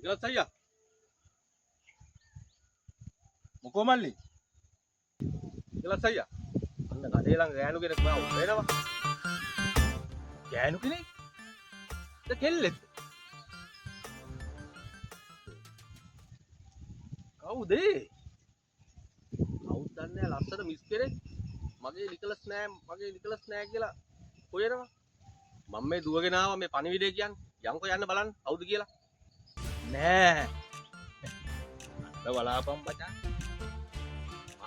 Jelas saya. Moko malli. Jelas saya. අන්න කඩේ ළඟ ගෑනු කෙනෙක් මාව වෙනවා. ගෑනු කෙනෙක්? ද කෙල්ලෙක්ද? කවුද ඒ? කවුද දන්නේ නැහැ ලස්සන මිස් කෙනෙක්. මගේ නිකලස් නෑ කියලා හොයනවා. මම මේ දුවගෙන ආවා මේ පණිවිඩය කියන්නේ. යන්කෝ යන්න බලන්න කවුද කියලා. නෑ. අන්න බලාපන් බචා.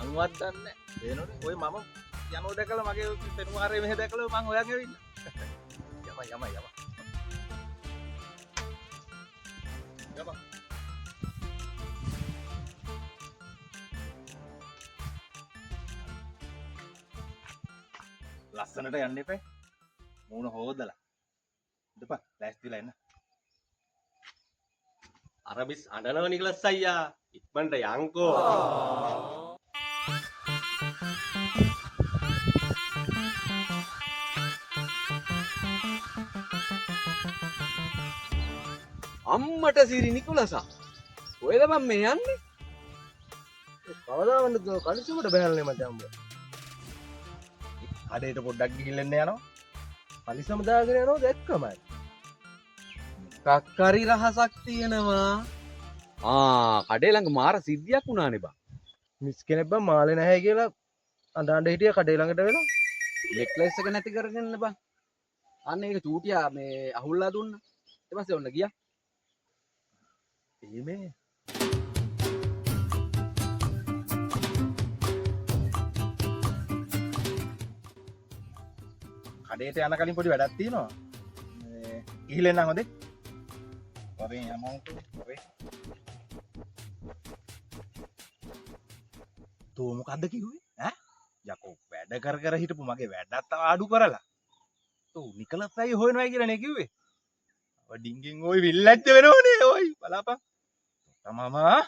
මංවත් දන්නේ නැහැ. වෙනෝනේ ඔය මම යනෝ දැකලා මගේ පෙනුමාරේ මෙහෙ දැකලා මං හොයන් ඇවිල්ලා. යම. ලස්සනට යන්න එපා. මූණ හොදලා. ඉඳපන් ලෑස්තිලා එන්න. අරබිස් අඬනව නිකලස් අයියා. ඉක්මනට යන්කෝ. අම්මට සිරි නිකුලසා කොහෙද මම මේ යන්නේ? කවදාවන්ද කලිසමට බහැල්නේ මචං උඹ. කඩේට පොඩ්ඩක් ගිහින් එන්න යනවා. කලිසම දාගෙන යනවා දැක්කමයි. කක්කරි රහසක් තියෙනවා. කඩේ ළඟ මාර සිද්ධියක් වුණානේ බං. මිස් කෙනෙක් බං මාලේ නැහැ කියලා අඬ හිටියා කඩේ ළඟට වෙලා. නෙක්ලස් එක නැති කරගෙන බං. අන්න ඒක චූටියා මේ අහුල්ලා දුන්නා. ඊට පස්සේ ඔන්න ගියා. එහෙමේ. කඩේට යන කලින් පොඩි වැඩක් තියෙනවා. මේ ගිහිල්ලා එන්න හොඳේ. වරේ යමන්කෝ වරේ. තෝ මොකද්ද කිව්වේ? ඈ? යකෝ වැඩ කර හිටපු මගේ වැඩත් ආඩු කරලා. තෝ නිකලස් අයියේ හොයනවායි කියලා නේ කිව්වේ. ඔය ඩිංගින් ওই විල්ලැජ්ජ වෙනවනේ ඔයි බලාපන්. තමමා